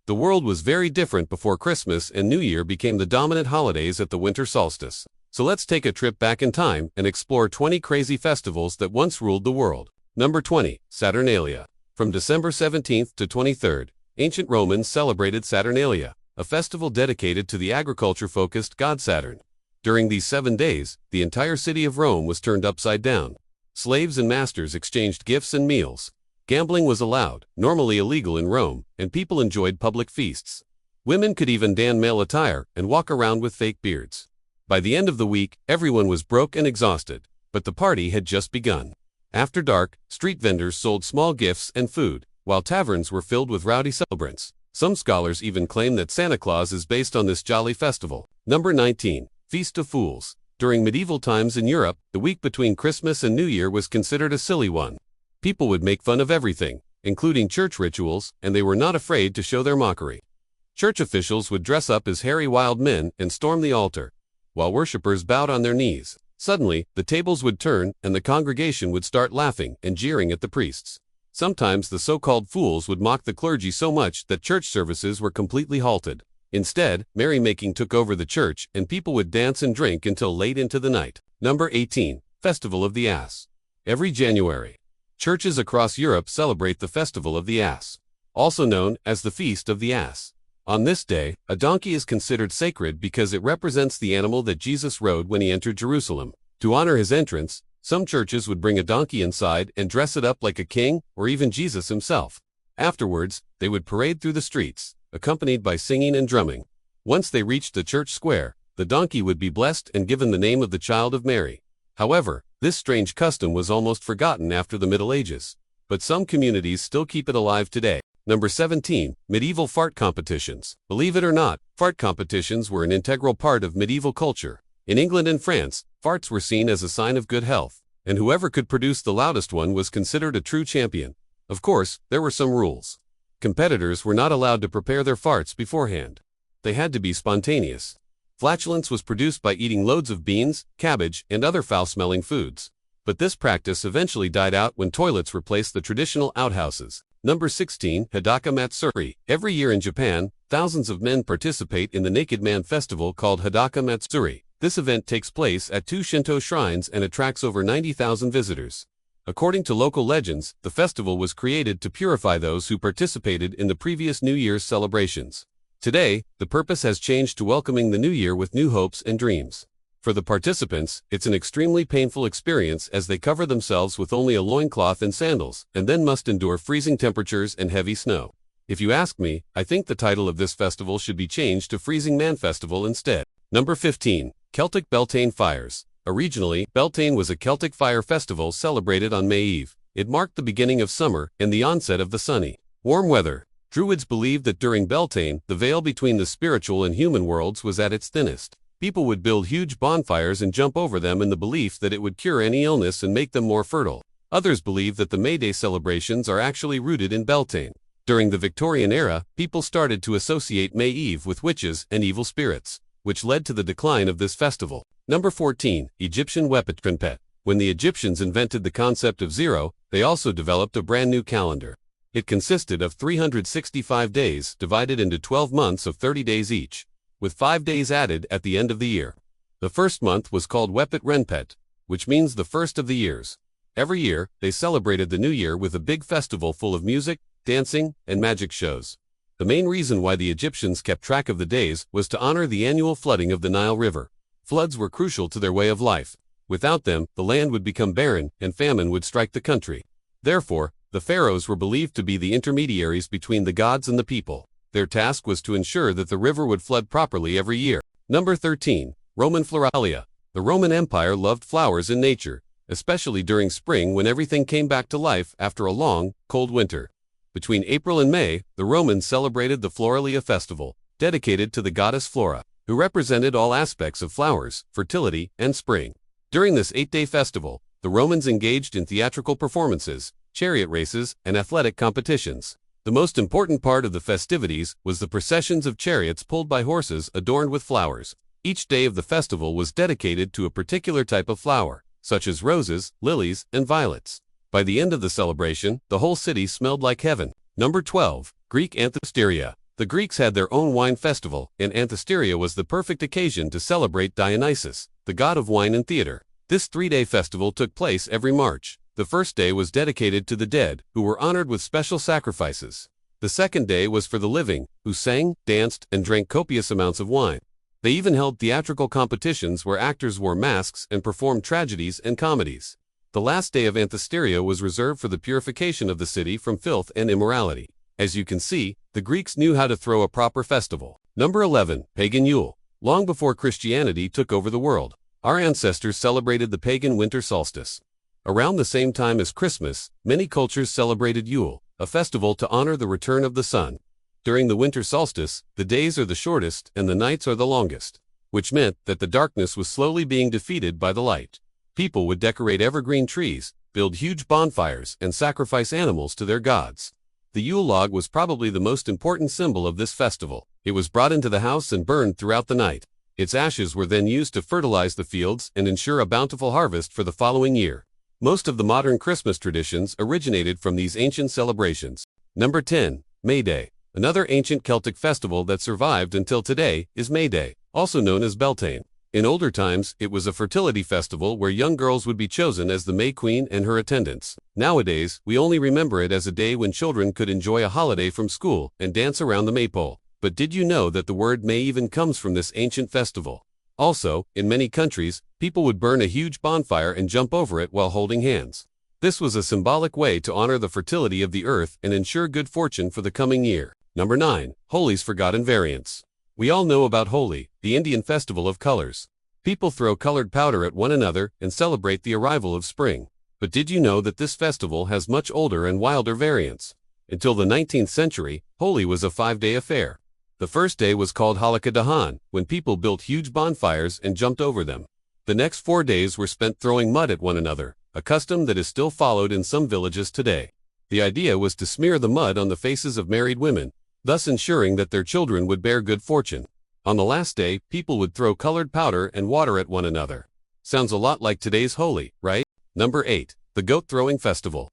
The world was very different before Christmas and New Year became the dominant holidays at the winter solstice. So let's take a trip back in time and explore 20 crazy festivals that once ruled the world. Number 20. Saturnalia. From December 17th to 23rd, ancient Romans celebrated Saturnalia, a festival dedicated to the agriculture-focused god Saturn. During these 7 days, the entire city of Rome was turned upside down. Slaves and masters exchanged gifts and meals. Gambling was allowed, normally illegal in Rome, and people enjoyed public feasts. Women could even don male attire and walk around with fake beards. By the end of the week, everyone was broke and exhausted, but the party had just begun. After dark, street vendors sold small gifts and food, while taverns were filled with rowdy celebrants. Some scholars even claim that Santa Claus is based on this jolly festival. Number 19. Feast of Fools. During medieval times in Europe, the week between Christmas and New Year was considered a silly one. People would make fun of everything, including church rituals, and they were not afraid to show their mockery. Church officials would dress up as hairy wild men and storm the altar, while worshippers bowed on their knees. Suddenly, the tables would turn, and the congregation would start laughing and jeering at the priests. Sometimes the so-called fools would mock the clergy so much that church services were completely halted. Instead, merrymaking took over the church, and people would dance and drink until late into the night. Number 18. Festival of the Ass. Every January, churches across Europe celebrate the Festival of the Ass, also known as the Feast of the Ass. On this day, a donkey is considered sacred because it represents the animal that Jesus rode when he entered Jerusalem. To honor his entrance, some churches would bring a donkey inside and dress it up like a king or even Jesus himself. Afterwards, they would parade through the streets, accompanied by singing and drumming. Once they reached the church square, the donkey would be blessed and given the name of the Child of Mary. However, this strange custom was almost forgotten after the Middle Ages, but some communities still keep it alive today. Number 17. Medieval fart competitions. Believe it or not, fart competitions were an integral part of medieval culture. In England and France, farts were seen as a sign of good health, and whoever could produce the loudest one was considered a true champion. Of course, there were some rules. Competitors were not allowed to prepare their farts beforehand. They had to be spontaneous. Flatulence was produced by eating loads of beans, cabbage, and other foul-smelling foods. But this practice eventually died out when toilets replaced the traditional outhouses. Number 16. Hadaka Matsuri. Every year in Japan, thousands of men participate in the Naked Man Festival called Hadaka Matsuri. This event takes place at 2 Shinto shrines and attracts over 90,000 visitors. According to local legends, the festival was created to purify those who participated in the previous New Year's celebrations. Today, the purpose has changed to welcoming the new year with new hopes and dreams. For the participants, it's an extremely painful experience as they cover themselves with only a loincloth and sandals, and then must endure freezing temperatures and heavy snow. If you ask me, I think the title of this festival should be changed to Freezing Man Festival instead. Number 15. Celtic Beltane Fires. Originally, Beltane was a Celtic fire festival celebrated on May Eve. It marked the beginning of summer and the onset of the sunny, warm weather. Druids believed that during Beltane, the veil between the spiritual and human worlds was at its thinnest. People would build huge bonfires and jump over them in the belief that it would cure any illness and make them more fertile. Others believe that the May Day celebrations are actually rooted in Beltane. During the Victorian era, people started to associate May Eve with witches and evil spirits, which led to the decline of this festival. Number 14. Egyptian Wepet. When the Egyptians invented the concept of zero, they also developed a brand new calendar. It consisted of 365 days divided into 12 months of 30 days each, with 5 days added at the end of the year. The first month was called Wepet Renpet, which means the first of the years. Every year, they celebrated the new year with a big festival full of music, dancing, and magic shows. The main reason why the Egyptians kept track of the days was to honor the annual flooding of the Nile River. Floods were crucial to their way of life. Without them, the land would become barren and famine would strike the country. Therefore, the pharaohs were believed to be the intermediaries between the gods and the people. Their task was to ensure that the river would flood properly every year. Number 13. Roman Floralia. The Roman Empire loved flowers in nature, especially during spring when everything came back to life after a long, cold winter. Between April and May, the Romans celebrated the Floralia festival, dedicated to the goddess Flora, who represented all aspects of flowers, fertility, and spring. During this 8-day festival, the Romans engaged in theatrical performances, chariot races, and athletic competitions. The most important part of the festivities was the processions of chariots pulled by horses adorned with flowers. Each day of the festival was dedicated to a particular type of flower, such as roses, lilies, and violets. By the end of the celebration, the whole city smelled like heaven. Number 12. Greek Anthesteria. The Greeks had their own wine festival, and Anthesteria was the perfect occasion to celebrate Dionysus, the god of wine and theater. This 3-day festival took place every March. The first day was dedicated to the dead, who were honored with special sacrifices. The second day was for the living, who sang, danced, and drank copious amounts of wine. They even held theatrical competitions where actors wore masks and performed tragedies and comedies. The last day of Anthesteria was reserved for the purification of the city from filth and immorality. As you can see, the Greeks knew how to throw a proper festival. Number 11. Pagan Yule. Long before Christianity took over the world, our ancestors celebrated the pagan winter solstice. Around the same time as Christmas, many cultures celebrated Yule, a festival to honor the return of the sun. During the winter solstice, the days are the shortest and the nights are the longest, which meant that the darkness was slowly being defeated by the light. People would decorate evergreen trees, build huge bonfires, and sacrifice animals to their gods. The Yule log was probably the most important symbol of this festival. It was brought into the house and burned throughout the night. Its ashes were then used to fertilize the fields and ensure a bountiful harvest for the following year. Most of the modern Christmas traditions originated from these ancient celebrations. Number 10. May Day. Another ancient Celtic festival that survived until today is May Day, also known as Beltane. In older times, it was a fertility festival where young girls would be chosen as the May Queen and her attendants. Nowadays, we only remember it as a day when children could enjoy a holiday from school and dance around the maypole. But did you know that the word May even comes from this ancient festival? Also, in many countries, people would burn a huge bonfire and jump over it while holding hands. This was a symbolic way to honor the fertility of the earth and ensure good fortune for the coming year. Number 9. Holi's Forgotten Variants. We all know about Holi, the Indian festival of colors. People throw colored powder at one another and celebrate the arrival of spring. But did you know that this festival has much older and wilder variants? Until the 19th century, Holi was a 5-day affair. The first day was called Holika Dahan, when people built huge bonfires and jumped over them. The next 4 days were spent throwing mud at one another, a custom that is still followed in some villages today. The idea was to smear the mud on the faces of married women, thus ensuring that their children would bear good fortune. On the last day, people would throw colored powder and water at one another. Sounds a lot like today's Holi, right? Number 8. The Goat Throwing Festival.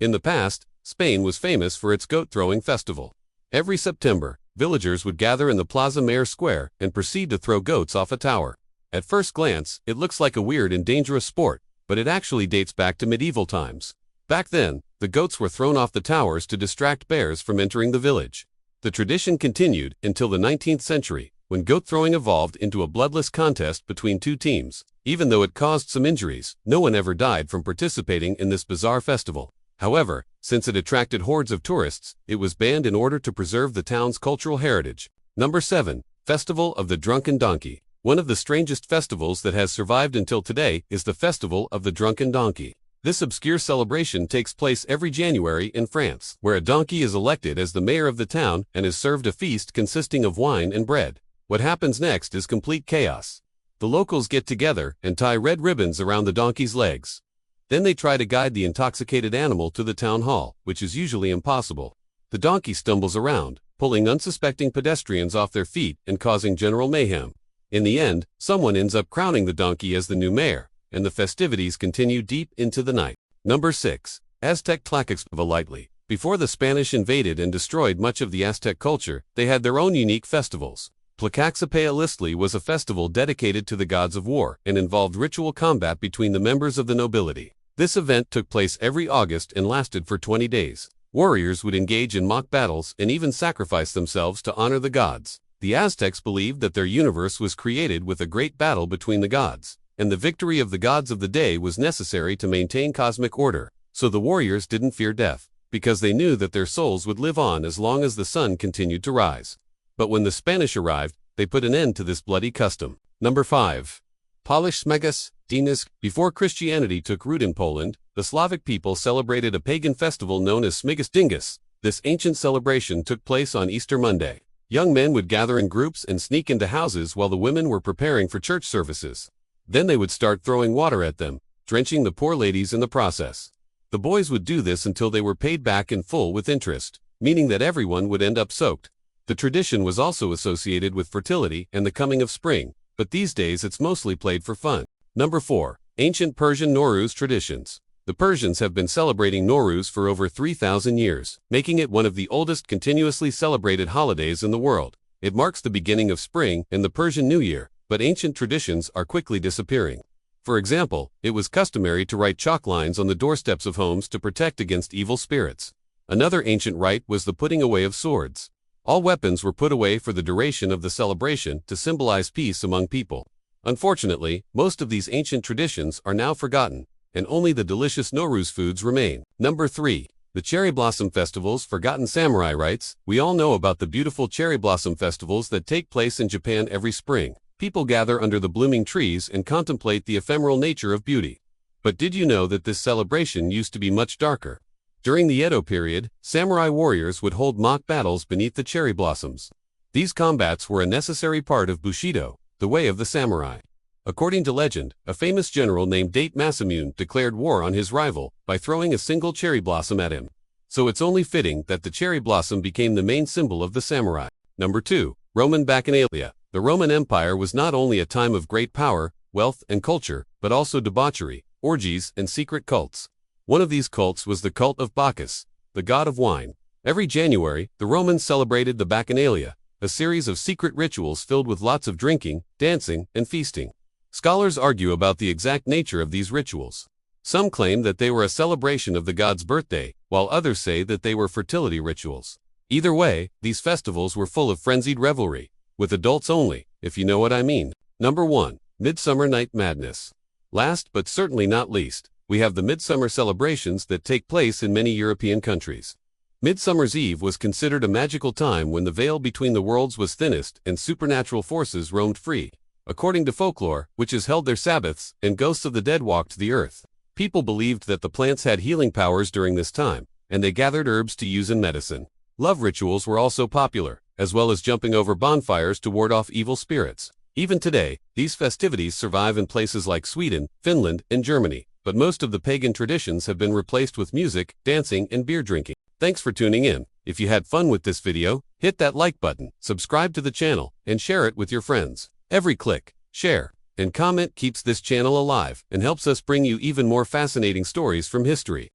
In the past, Spain was famous for its goat throwing festival. Every September, villagers would gather in the Plaza Mayor Square and proceed to throw goats off a tower. At first glance, it looks like a weird and dangerous sport, but it actually dates back to medieval times. Back then, the goats were thrown off the towers to distract bears from entering the village. The tradition continued until the 19th century, when goat throwing evolved into a bloodless contest between two teams. Even though it caused some injuries, no one ever died from participating in this bizarre festival. However, since it attracted hordes of tourists, it was banned in order to preserve the town's cultural heritage. Number 7. Festival of the Drunken Donkey. One of the strangest festivals that has survived until today is the Festival of the Drunken Donkey. This obscure celebration takes place every January in France, where a donkey is elected as the mayor of the town and is served a feast consisting of wine and bread. What happens next is complete chaos. The locals get together and tie red ribbons around the donkey's legs. Then they try to guide the intoxicated animal to the town hall, which is usually impossible. The donkey stumbles around, pulling unsuspecting pedestrians off their feet and causing general mayhem. In the end, someone ends up crowning the donkey as the new mayor, and the festivities continue deep into the night. Number 6. Aztec Tlaxcala. Before the Spanish invaded and destroyed much of the Aztec culture, they had their own unique festivals. Tlaxcala was a festival dedicated to the gods of war and involved ritual combat between the members of the nobility. This event took place every August and lasted for 20 days. Warriors would engage in mock battles and even sacrifice themselves to honor the gods. The Aztecs believed that their universe was created with a great battle between the gods, and the victory of the gods of the day was necessary to maintain cosmic order. So the warriors didn't fear death, because they knew that their souls would live on as long as the sun continued to rise. But when the Spanish arrived, they put an end to this bloody custom. Number 5. Polish Smegas Dinas. Before Christianity took root in Poland, the Slavic people celebrated a pagan festival known as Smigas Dingus. This ancient celebration took place on Easter Monday. Young men would gather in groups and sneak into houses while the women were preparing for church services. Then they would start throwing water at them, drenching the poor ladies in the process. The boys would do this until they were paid back in full with interest, meaning that everyone would end up soaked. The tradition was also associated with fertility and the coming of spring, but these days it's mostly played for fun. Number 4. Ancient Persian Nowruz Traditions. The Persians have been celebrating Nowruz for over 3,000 years, making it one of the oldest continuously celebrated holidays in the world. It marks the beginning of spring and the Persian New Year, but ancient traditions are quickly disappearing. For example, it was customary to write chalk lines on the doorsteps of homes to protect against evil spirits. Another ancient rite was the putting away of swords. All weapons were put away for the duration of the celebration to symbolize peace among people. Unfortunately, most of these ancient traditions are now forgotten, and only the delicious Nowruz foods remain. Number 3. The Cherry Blossom Festivals. Forgotten samurai rites. We all know about the beautiful cherry blossom festivals that take place in Japan every spring. People gather under the blooming trees and contemplate the ephemeral nature of beauty. But did you know that this celebration used to be much darker? During the Edo period, samurai warriors would hold mock battles beneath the cherry blossoms. These combats were a necessary part of Bushido, the way of the samurai. According to legend, a famous general named Date Masamune declared war on his rival by throwing a single cherry blossom at him. So it's only fitting that the cherry blossom became the main symbol of the samurai. Number 2. Roman Bacchanalia. The Roman Empire was not only a time of great power, wealth, and culture, but also debauchery, orgies, and secret cults. One of these cults was the cult of Bacchus, the god of wine. Every January, the Romans celebrated the Bacchanalia, a series of secret rituals filled with lots of drinking, dancing, and feasting. Scholars argue about the exact nature of these rituals. Some claim that they were a celebration of the god's birthday, while others say that they were fertility rituals. Either way, these festivals were full of frenzied revelry, with adults only, if you know what I mean. Number 1. Midsummer Night Madness. Last but certainly not least, we have the midsummer celebrations that take place in many European countries. Midsummer's Eve was considered a magical time when the veil between the worlds was thinnest and supernatural forces roamed free. According to folklore, witches held their Sabbaths and ghosts of the dead walked the earth. People believed that the plants had healing powers during this time, and they gathered herbs to use in medicine. Love rituals were also popular, as well as jumping over bonfires to ward off evil spirits. Even today, these festivities survive in places like Sweden, Finland, and Germany, but most of the pagan traditions have been replaced with music, dancing, and beer drinking. Thanks for tuning in. If you had fun with this video, hit that like button, subscribe to the channel, and share it with your friends. Every click, share, and comment keeps this channel alive and helps us bring you even more fascinating stories from history.